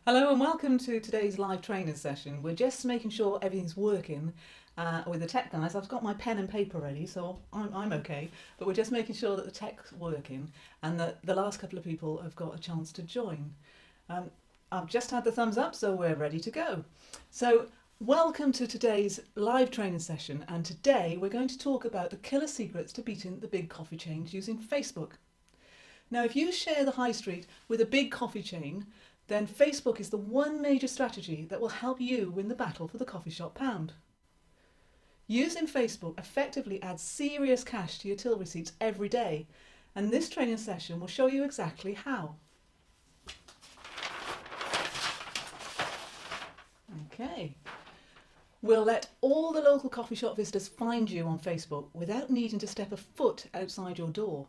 Hello and welcome to today's live training session. We're just making sure everything's working with the tech guys. I've got my pen and paper ready, so I'm okay. But we're just making sure that the tech's working and that the last couple of people have got a chance to join. I've just had the thumbs up, so we're ready to go. So welcome to today's live training session. And today we're going to talk about the killer secrets to beating the big coffee chains using Facebook. Now, if you share the high street with a big coffee chain, then Facebook is the one major strategy that will help you win the battle for the coffee shop pound. Using Facebook effectively adds serious cash to your till receipts every day, and this training session will show you exactly how. Okay. We'll let all the local coffee shop visitors find you on Facebook without needing to step a foot outside your door,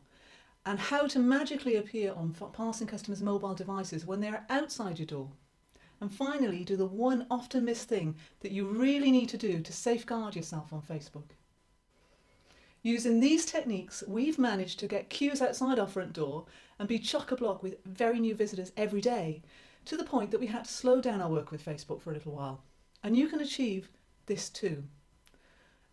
and how to magically appear on passing customers' mobile devices when they are outside your door. And finally, do the one often missed thing that you really need to do to safeguard yourself on Facebook. Using these techniques, we've managed to get queues outside our front door and be chock-a-block with very new visitors every day, to the point that we had to slow down our work with Facebook for a little while. And you can achieve this too.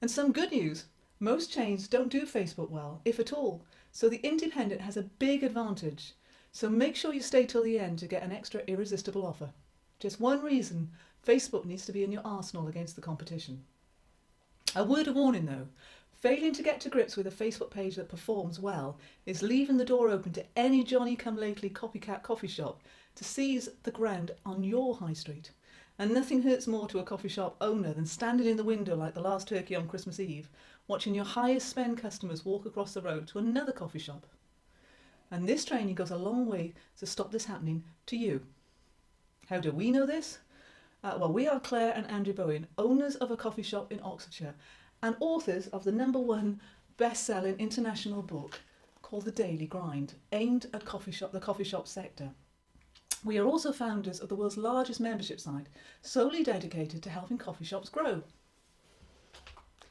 And some good news, most chains don't do Facebook well, if at all, so the independent has a big advantage. So make sure you stay till the end to get an extra irresistible offer. Just one reason, Facebook needs to be in your arsenal against the competition. A word of warning though, failing to get to grips with a Facebook page that performs well is leaving the door open to any Johnny-come-lately copycat coffee shop to seize the ground on your high street. And nothing hurts more to a coffee shop owner than standing in the window like the last turkey on Christmas Eve, watching your highest spend customers walk across the road to another coffee shop. And this training goes a long way to stop this happening to you. How do we know this? Well, we are Claire and Andrew Bowen, owners of a coffee shop in Oxfordshire and authors of the #1 best-selling international book called The Daily Grind, aimed at the coffee shop sector. We are also founders of the world's largest membership site, solely dedicated to helping coffee shops grow.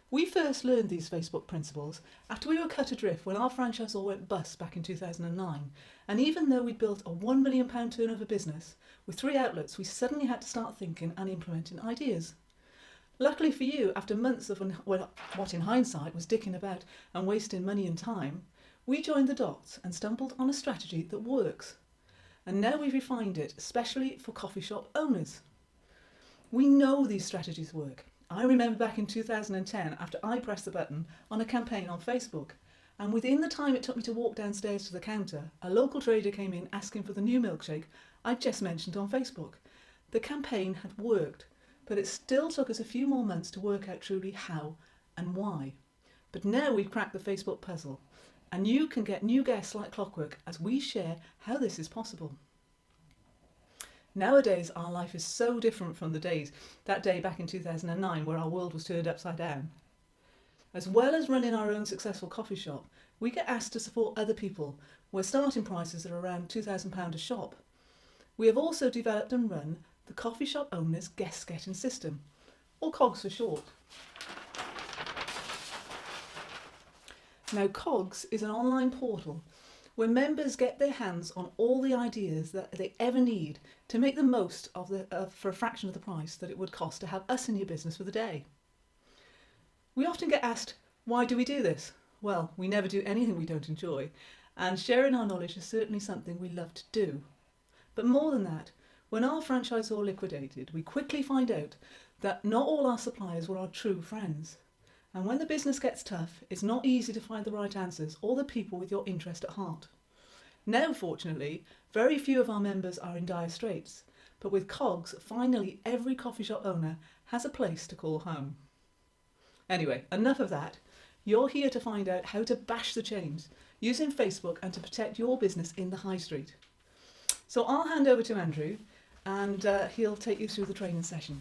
We first learned these Facebook principles after we were cut adrift when our franchisor went bust back in 2009. And even though we'd built a £1 million turnover business with 3 outlets, we suddenly had to start thinking and implementing ideas. Luckily for you, after months of what in hindsight was dicking about and wasting money and time, we joined the dots and stumbled on a strategy that works. And now we've refined it, especially for coffee shop owners. We know these strategies work. I remember back in 2010, after I pressed the button on a campaign on Facebook, and within the time it took me to walk downstairs to the counter, a local trader came in asking for the new milkshake I'd just mentioned on Facebook. The campaign had worked, but it still took us a few more months to work out truly how and why. But now we've cracked the Facebook puzzle, and you can get new guests like clockwork as we share how this is possible. Nowadays, our life is so different from that day back in 2009 where our world was turned upside down. As well as running our own successful coffee shop, we get asked to support other people where starting prices are around £2,000 a shop. We have also developed and run the Coffee Shop Owners Guest Getting System, or COGS for short. Now, COGS is an online portal where members get their hands on all the ideas that they ever need to make the most of for a fraction of the price that it would cost to have us in your business for the day. We often get asked, why do we do this? Well, we never do anything we don't enjoy, and sharing our knowledge is certainly something we love to do. But more than that, when our franchisor liquidated, we quickly find out that not all our suppliers were our true friends. And when the business gets tough, it's not easy to find the right answers or the people with your interest at heart. Now, fortunately, very few of our members are in dire straits, but with COGS, finally every coffee shop owner has a place to call home. Anyway, enough of that. You're here to find out how to bash the chains using Facebook and to protect your business in the high street. So I'll hand over to Andrew and he'll take you through the training session.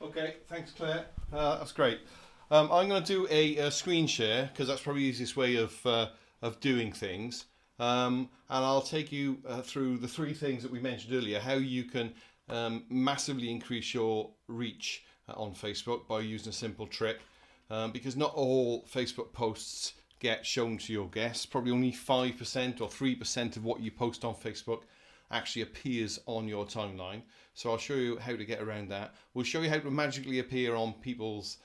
Okay, thanks Claire. That's great. I'm going to do a screen share because that's probably the easiest way of doing things. And I'll take you through the 3 things that we mentioned earlier, how you can massively increase your reach on Facebook by using a simple trick. Because not all Facebook posts get shown to your guests. Probably only 5% or 3% of what you post on Facebook actually appears on your timeline. So I'll show you how to get around that. We'll show you how to magically appear on people's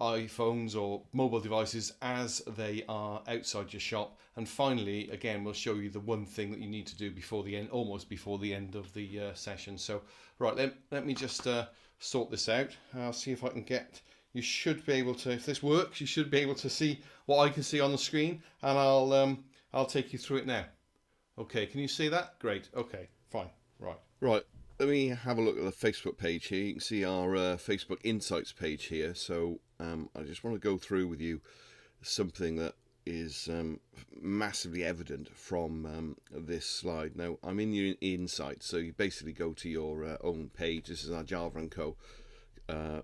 iPhones or mobile devices as they are outside your shop. And finally, again, we'll show you the one thing that you need to do before the end, almost before the end of the session. So, right, let me just sort this out. I'll see if I can get. You should be able to, if this works, you should be able to see what I can see on the screen, and I'll take you through it now. Okay, can you see that? Great. Okay, fine. Right. Let me have a look at the Facebook page here. You can see our Facebook Insights page here. So I just want to go through with you something that is massively evident from this slide. Now, I'm in your Insights, so you basically go to your own page. This is our Java & Co.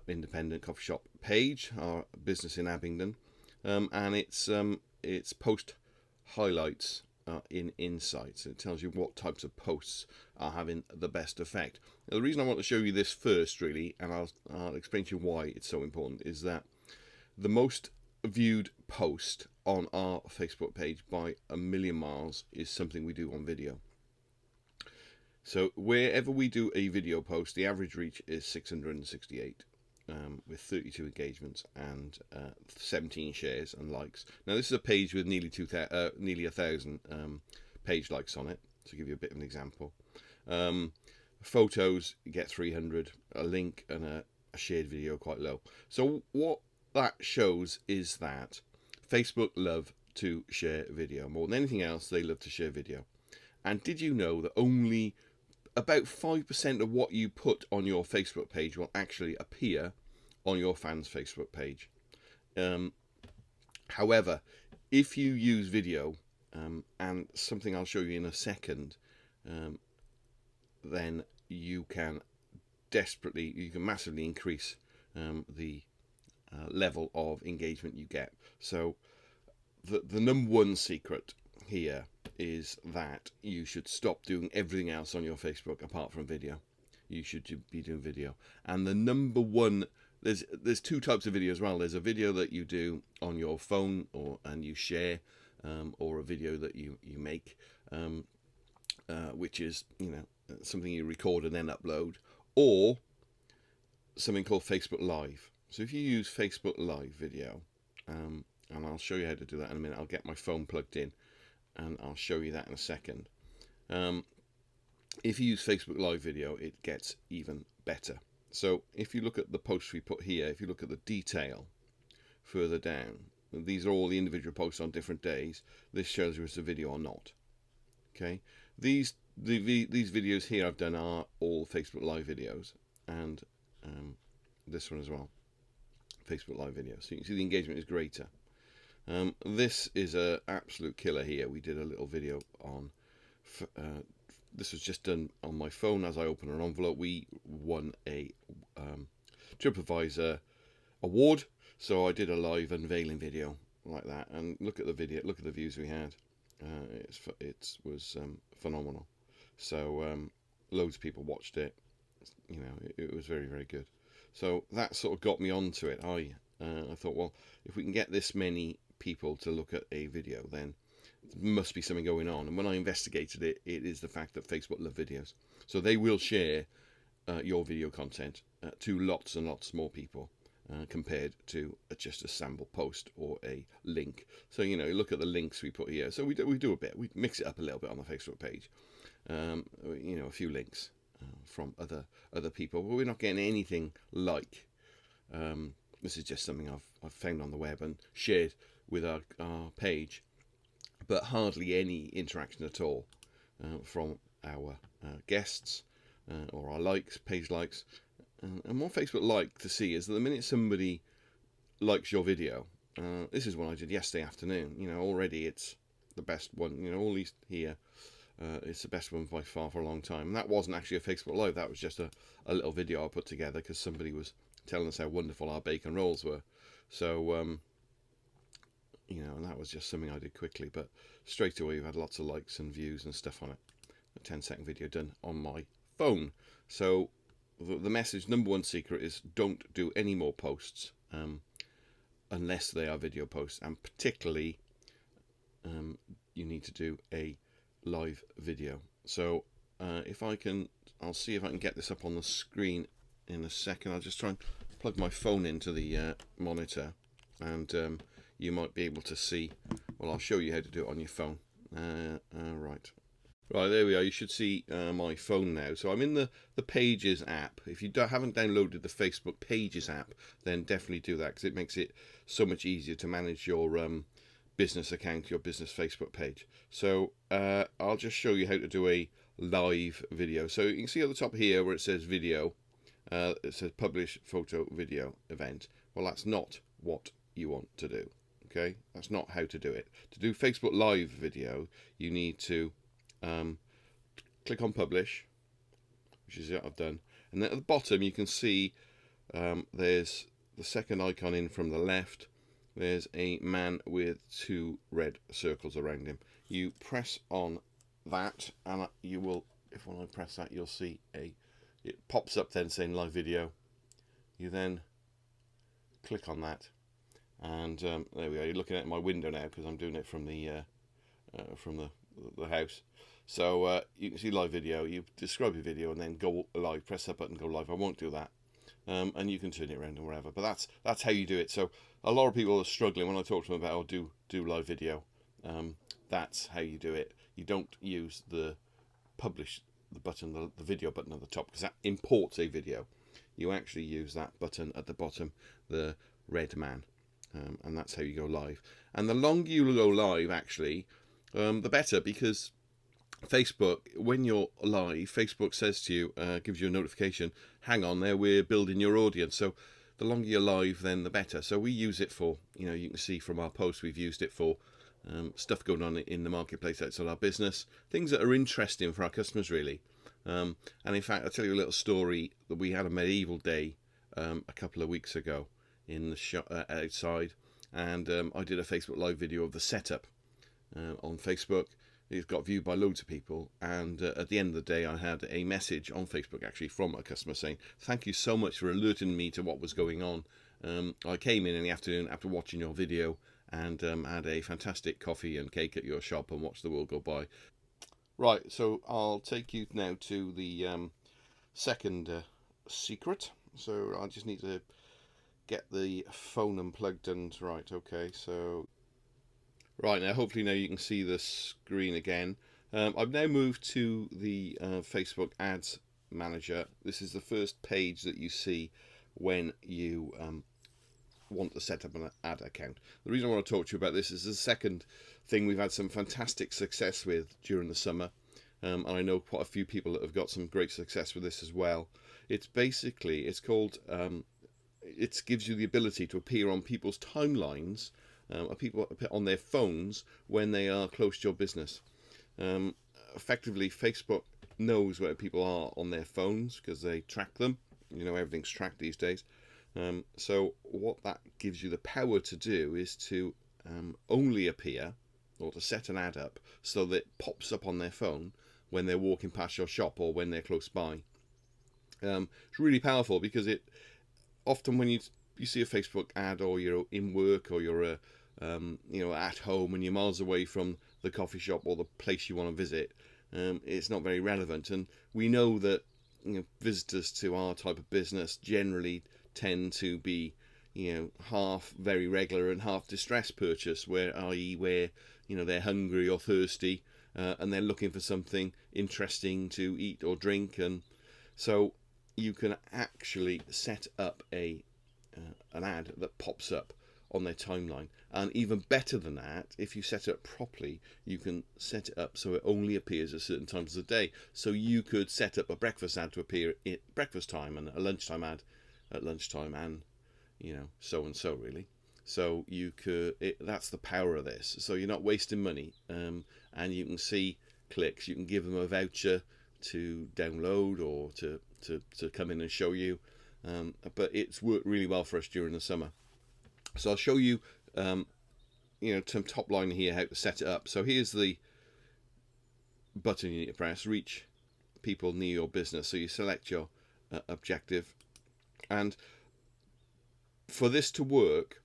Independent coffee shop page, our business in Abingdon, and it's post highlights in Insights. It tells you what types of posts are having the best effect. Now, the reason I want to show you this first, really, and I'll explain to you why it's so important, is that the most viewed post on our Facebook page by a million miles is something we do on video. So wherever we do a video post, the average reach is 668 with 32 engagements and 17 shares and likes. Now this is a page with nearly 1,000 page likes on it, to give you a bit of an example. Photos get 300, a link and a shared video quite low. So what that shows is that Facebook love to share video. More than anything else, they love to share video. And did you know that only about 5% of what you put on your Facebook page will actually appear on your fans' Facebook page? However, if you use video, and something I'll show you in a second, then you can massively increase the level of engagement you get. So the number one secret here is that you should stop doing everything else on your Facebook apart from video. You should be doing video. And the number one, there's two types of video as well. There's a video that you do on your phone and you share, or a video that you make, which is something you record and then upload, or something called Facebook Live. So if you use Facebook Live video, and I'll show you how to do that in a minute. I'll get my phone plugged in and I'll show you that in a second. If you use Facebook Live video, it gets even better. So if you look at the posts we put here, if you look at the detail further down, these are all the individual posts on different days. This shows you if it's a video or not. Okay, these videos here I've done are all Facebook Live videos, and this one as well, Facebook Live video. So you can see the engagement is greater. This is a absolute killer here. We did a little video on this was just done on my phone as I open an envelope. We won a TripAdvisor award, so I did a live unveiling video like that, and look at the video, look at the views we had. It was phenomenal. So loads of people watched it. It was very, very good. So that sort of got me onto it. I thought, well, if we can get this many people to look at a video, then there must be something going on. And when I investigated it, it is the fact that Facebook love videos. So they will share your video content to lots and lots more people compared to just a sample post or a link. So, look at the links we put here. So we do a bit. We mix it up a little bit on the Facebook page. A few links from other people. But we're not getting anything like... this is just something I've found on the web and shared with our page, but hardly any interaction at all from our guests or our likes, page likes. And what Facebook like to see is that the minute somebody likes your video, this is one I did yesterday afternoon, already it's the best one, all these here, it's the best one by far for a long time. And that wasn't actually a Facebook Live, that was just a little video I put together because somebody was telling us how wonderful our bacon rolls were. So, and that was just something I did quickly, but straight away we've had lots of likes and views and stuff on it. A 10-second video done on my phone. So the message, number one secret, is don't do any more posts unless they are video posts, and particularly you need to do a live video. So I'll see if I can get this up on the screen in a second. I'll just try and plug my phone into the monitor, and you might be able to see. Well, I'll show you how to do it on your phone. Right, there we are. You should see my phone now. So I'm in the Pages app. If you haven't downloaded the Facebook Pages app, then definitely do that, because it makes it so much easier to manage your business account, your business Facebook page. So I'll just show you how to do a live video. So you can see at the top here where it says video, it says publish photo video event. Well, that's not what you want to do. Okay, that's not how to do it. To do Facebook Live video, you need to click on publish, which is what I've done, and then at the bottom you can see there's the second icon in from the left. There's a man with 2 red circles around him. You press on that, and you will, if when I press that, you'll see it pops up then saying live video. You then click on that, and there we are. You're looking at my window now because I'm doing it from the house. So you can see live video. You describe your video and then go live. Press that button, go live. I won't do that, and you can turn it around and wherever. But that's how you do it. So a lot of people are struggling when I talk to them about do live video. That's how you do it. You don't use the publish the button, the video button at the top, because that imports a video. You actually use that button at the bottom, the red man, and that's how you go live. And the longer you go live, actually, the better, because Facebook, when you're live, Facebook says to you, gives you a notification, hang on there, we're building your audience. So the longer you're live, then the better. So we use it for, you can see from our posts, we've used it for stuff going on in the marketplace outside our business, things that are interesting for our customers, really. And in fact, I'll tell you a little story that we had a medieval day a couple of weeks ago in the shop outside, and I did a Facebook Live video of the setup on Facebook. It got viewed by loads of people, and at the end of the day I had a message on Facebook actually from a customer saying, thank you so much for alerting me to what was going on. I came in the afternoon after watching your video and had a fantastic coffee and cake at your shop and watched the world go by. Right, so I'll take you now to the second secret. So I just need to get the phone unplugged and right, okay, so right, now hopefully now you can see the screen again. I've now moved to the Facebook Ads Manager. This is the first page that you see when you want to set up an ad account. The reason I want to talk to you about this is the second thing we've had some fantastic success with during the summer, and I know quite a few people that have got some great success with this as well. It's called it gives you the ability to appear on people's timelines, people on their phones when they are close to your business. Effectively, Facebook knows where people are on their phones because they track them. Everything's tracked these days. So what that gives you the power to do is to only appear, or to set an ad up so that it pops up on their phone when they're walking past your shop or when they're close by. It's really powerful because it often when you see a Facebook ad, or you're in work, or you're at home and you're miles away from the coffee shop or the place you want to visit, it's not very relevant. And we know that visitors to our type of business generally tend to be half very regular and half distressed purchase, where they're hungry or thirsty, and they're looking for something interesting to eat or drink. And so you can actually set up an ad that pops up on their timeline. And even better than that, if you set it up properly, you can set it up so it only appears at certain times of the day. So you could set up a breakfast ad to appear at breakfast time, and a lunchtime ad at lunchtime, and so and so, really. So that's the power of this. So you're not wasting money, and you can see clicks. You can give them a voucher to download or to come in and show you. But it's worked really well for us during the summer. So I'll show you, some top line here, how to set it up. So here's the button you need to press, reach people near your business. So you select your objective. And for this to work,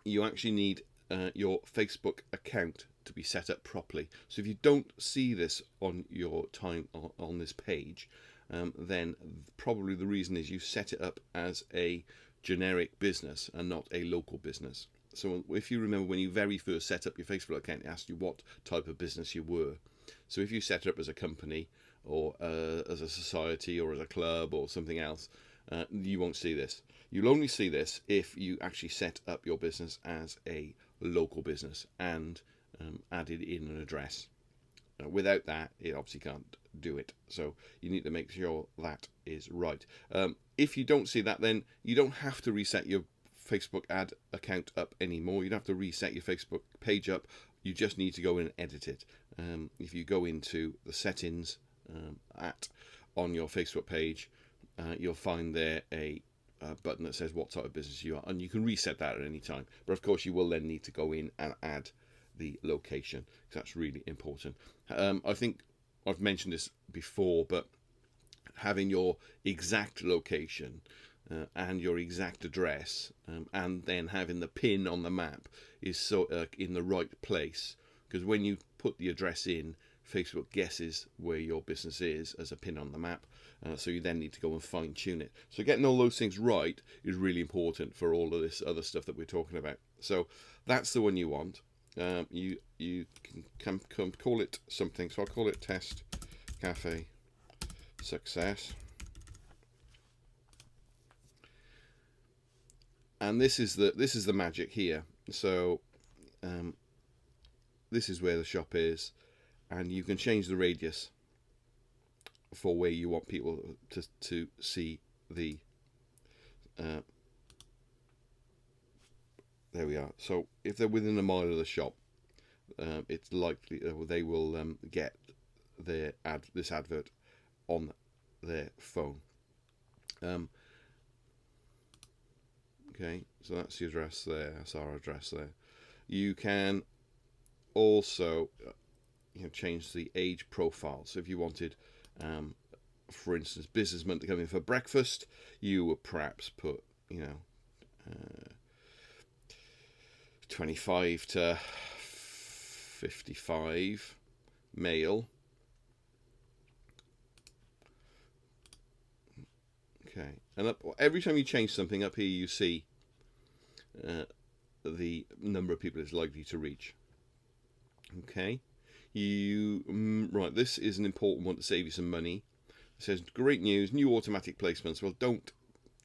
you actually need your Facebook account to be set up properly. So if you don't see this on your time on this page, then probably the reason is you set it up as a generic business and not a local business. So if you remember when you very first set up your Facebook account, it asked you what type of business you were. So if you set it up as a company or as a society or as a club or something else, you won't see this. You'll only see this if you actually set up your business as a local business and added in an address. Without that, it obviously can't do it. So you need to make sure that is right. If you don't see that, then you don't have to reset your Facebook ad account up anymore. You don't have to reset your Facebook page up. You just need to go in and edit it. If you go into the settings on your Facebook page, you'll find there a button that says what type of business you are, and you can reset that at any time. But of course, you will then need to go in and add the location, because that's really important. I think I've mentioned this before, but having your exact location and your exact address, and then having the pin on the map is so in the right place, because when you put the address in, Facebook guesses where your business is as a pin on the map, so you then need to go and fine tune it. So getting all those things right is really important for all of this other stuff that we're talking about. So that's the one you want. You can call it something. So I'll call it Test Cafe Success. And this is the magic here. So this is where the shop is, and you can change the radius for where you want people to see the there we are. So if they're within a mile of the shop, it's likely they will get this advert on their phone. Okay, so that's the address there. That's our address there. You can also change the age profile. So if you wanted, for instance, businessmen to come in for breakfast, you would perhaps put 25 to 55 male. Okay, and every time you change something up here, you see the number of people it's likely to reach. Okay, right, this is an important one to save you some money. It says, great news, new automatic placements. Well, don't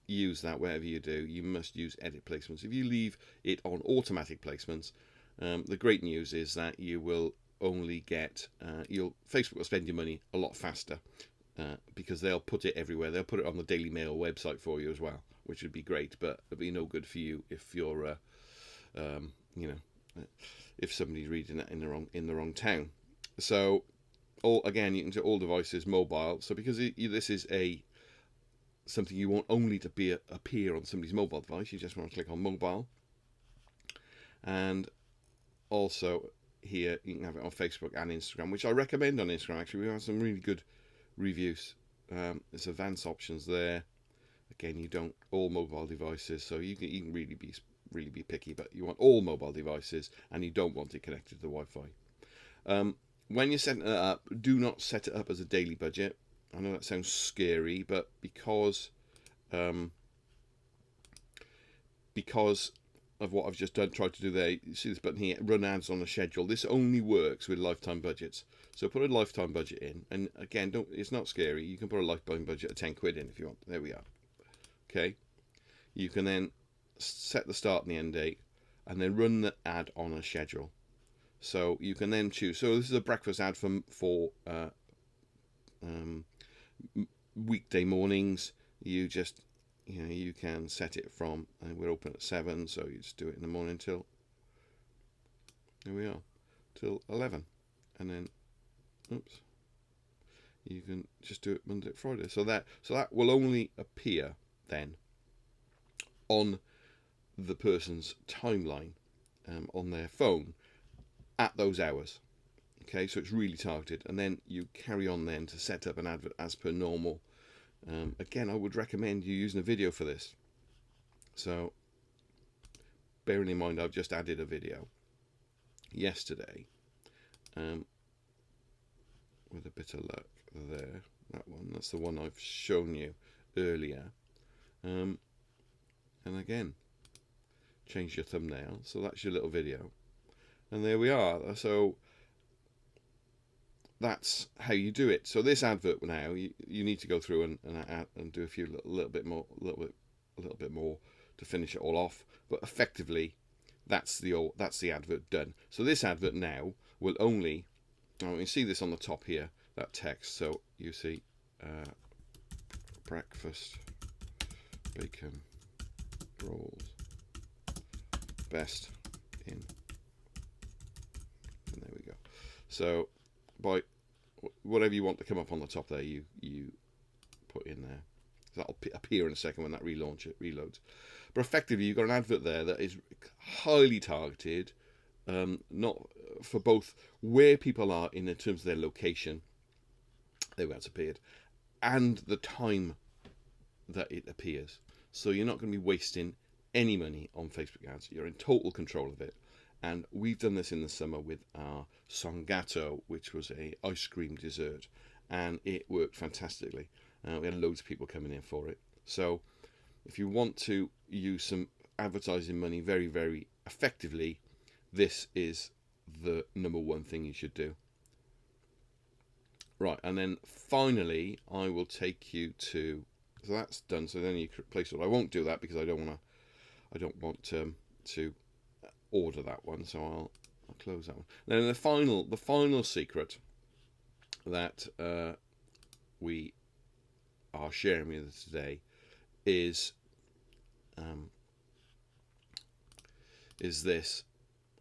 use that wherever you do. You must use edit placements. If you leave it on automatic placements, the great news is that you will only get Facebook will spend your money a lot faster, because they'll put it everywhere. They'll put it on the Daily Mail website for you as well, which would be great, but it'll be no good for you if you're if somebody's reading that in the wrong town. So again, you can do all devices, mobile. So because this is something you want only to appear on somebody's mobile device, you just want to click on mobile. And also here you can have it on Facebook and Instagram, which I recommend on Instagram. Actually, we have some really good reviews. There's advanced options there. Again, you don't all mobile devices, so you can really be picky, but you want all mobile devices, and you don't want it connected to the Wi-Fi. When you're setting it up, do not set it up as a daily budget. I know that sounds scary, but because of what I've just tried to do there, you see this button here, run ads on a schedule. This only works with lifetime budgets. So put a lifetime budget in, and again, it's not scary. You can put a lifetime budget of 10 quid in if you want. There we are. Okay. You can then set the start and the end date, and then run the ad on a schedule. So you can then choose. So this is a breakfast ad for weekday mornings. You just you can set it from, and we're open at 7, so you just do it in the morning till, here we are, till 11, and then you can just do it Monday to Friday. So that will only appear then on the person's timeline on their phone at those hours. Okay, so it's really targeted, and then you carry on then to set up an advert as per normal. Again, I would recommend you using a video for this. So bearing in mind I've just added a video yesterday, with a bit of luck there. That's the one I've shown you earlier. And again, change your thumbnail, so that's your little video, and there we are. So that's how you do it. So this advert now, you need to go through and do a few little bit more to finish it all off. But effectively, that's the advert done. So this advert now will only, you see this on the top here, that text. So you see breakfast bacon rolls best in, and there we go. So by whatever you want to come up on the top there, you put in there. That'll appear in a second when that reloads. But effectively, you've got an advert there that is highly targeted, not for both where people are in terms of their location, there where it's appeared, and the time that it appears. So you're not going to be wasting any money on Facebook ads. You're in total control of it. And we've done this in the summer with our Songato, which was a ice cream dessert, and it worked fantastically. We had loads of people coming in for it. So if you want to use some advertising money very, very effectively, this is the number one thing you should do. Right, and then finally, I will take you to, so that's done. So then you place it. I won't do that because I don't want to order that one. So I'll close that one. Then the final secret that we are sharing with you today is this.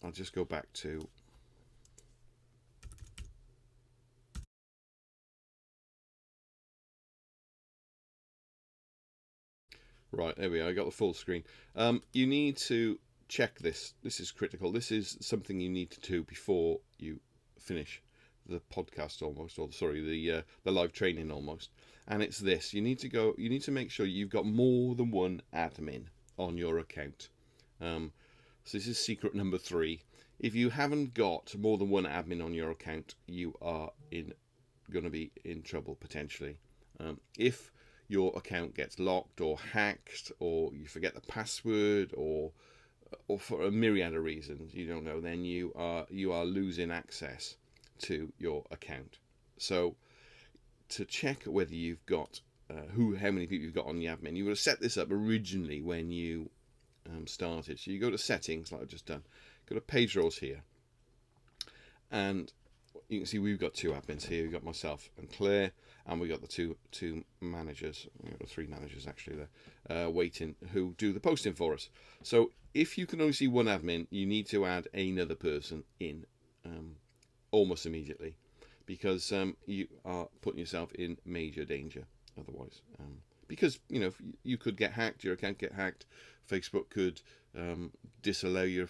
I'll just go back to right, there we are. I got the full screen. You need to check this. This is critical. This is something you need to do before you finish the podcast almost, or sorry, the live training almost. And it's this: you need to make sure you've got more than one admin on your account. So this is secret number 3. If you haven't got more than one admin on your account, you are going to be in trouble potentially. If your account gets locked or hacked, or you forget the password, or for a myriad of reasons you don't know, then you are losing access to your account. So to check whether you've got how many people you've got on the admin, you would have set this up originally when you started. So you go to settings, like I've just done, go to page roles here, and you can see we've got 2 admins here. We've got myself and Claire, and we've got the two managers. We've got 3 managers actually there, waiting, who do the posting for us. So if you can only see one admin, you need to add another person in almost immediately, because you are putting yourself in major danger otherwise. Because you could get hacked, your account get hacked. Facebook could disallow your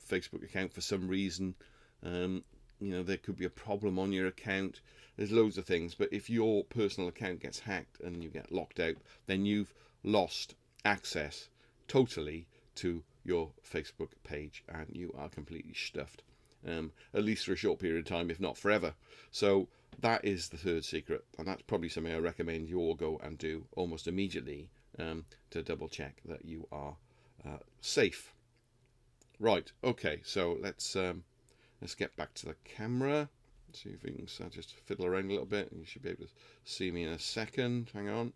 Facebook account for some reason. There could be a problem on your account. There's loads of things. But if your personal account gets hacked and you get locked out, then you've lost access totally to your Facebook page, and you are completely stuffed, at least for a short period of time, if not forever. So that is the 3rd secret, and that's probably something I recommend you all go and do almost immediately, to double check that you are safe. Right, okay, so let's get back to the camera. See if we can just fiddle around a little bit, and you should be able to see me in a second. Hang on.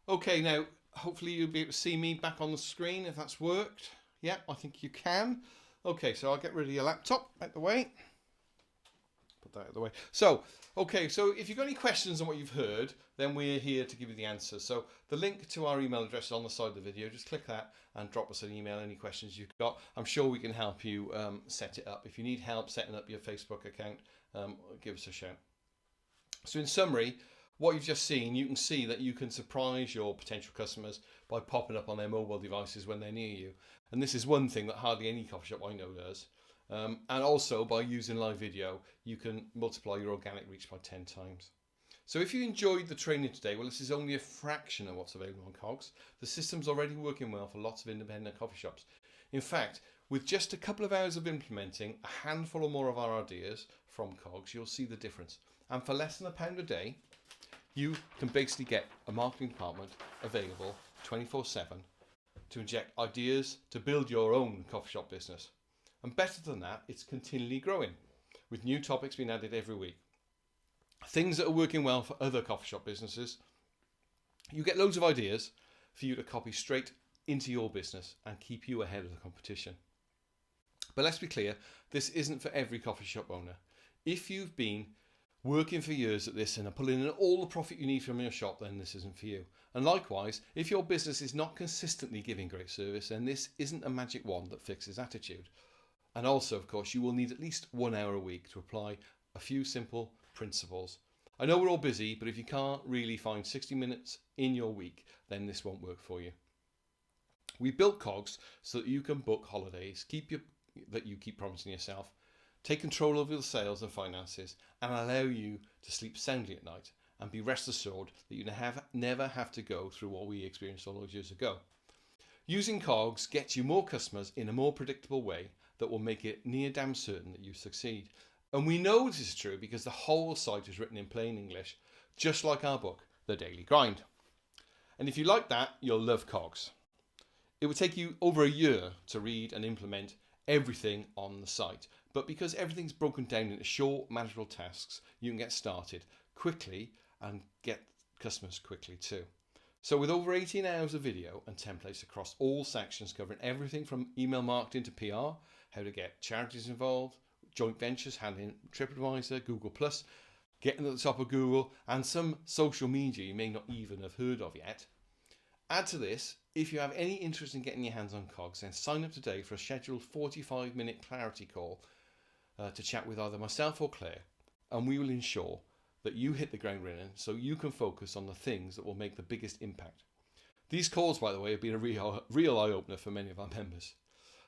Okay, now hopefully you'll be able to see me back on the screen if that's worked. Yeah, I think you can. Okay, so I'll get rid of your laptop out the way. Put that out of the way. So if you've got any questions on what you've heard, then we're here to give you the answers. So the link to our email address is on the side of the video. Just click that and drop us an email, any questions you've got. I'm sure we can help you set it up. If you need help setting up your Facebook account, give us a shout. So in summary, what you've just seen, you can see that you can surprise your potential customers by popping up on their mobile devices when they're near you. And this is one thing that hardly any coffee shop I know does. And also by using live video, you can multiply your organic reach by 10 times. So if you enjoyed the training today, well, this is only a fraction of what's available on Cogs. The system's already working well for lots of independent coffee shops. In fact, with just a couple of hours of implementing a handful or more of our ideas from Cogs, you'll see the difference. And for less than £1 a day, you can basically get a marketing department available 24/7 to inject ideas to build your own coffee shop business. And better than that, it's continually growing, with new topics being added every week. Things that are working well for other coffee shop businesses. You get loads of ideas for you to copy straight into your business and keep you ahead of the competition. But let's be clear, this isn't for every coffee shop owner. If you've been working for years at this and are pulling in all the profit you need from your shop, then this isn't for you. And likewise, if your business is not consistently giving great service, then this isn't a magic wand that fixes attitude. And also, of course, you will need at least 1 hour a week to apply a few simple principles. I know we're all busy, but if you can't really find 60 minutes in your week, then this won't work for you. We built Cogs so that you can book holidays, that you keep promising yourself, take control of your sales and finances, and allow you to sleep soundly at night, and be rest assured that you never have to go through what we experienced all those years ago. Using Cogs gets you more customers in a more predictable way that will make it near damn certain that you succeed. And we know this is true because the whole site is written in plain English, just like our book, The Daily Grind. And if you like that, you'll love Cogs. It would take you over a year to read and implement everything on the site, but because everything's broken down into short, manageable tasks, you can get started quickly and get customers quickly too. So with over 18 hours of video and templates across all sections covering everything from email marketing to PR, how to get charities involved, joint ventures, handling TripAdvisor, Google+, getting at the top of Google, and some social media you may not even have heard of yet. Add to this, if you have any interest in getting your hands on Cogs, then sign up today for a scheduled 45-minute clarity call to chat with either myself or Claire, and we will ensure that you hit the ground running so you can focus on the things that will make the biggest impact. These calls, by the way, have been a real eye-opener for many of our members.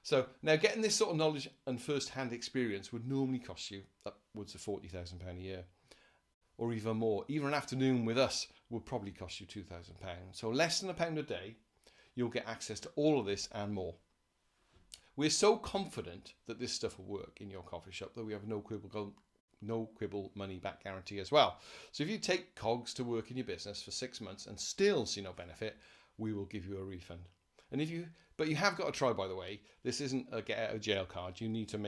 So now getting this sort of knowledge and first-hand experience would normally cost you upwards of £40,000 a year, or even more. Even an afternoon with us would probably cost you £2,000. So less than £1 a day, you'll get access to all of this and more. We're so confident that this stuff will work in your coffee shop that we have no quibble money back guarantee as well. So if you take Cogs to work in your business for 6 months and still see no benefit, we will give you a refund. But you have got to try, by the way. This isn't a get out of jail card. You need to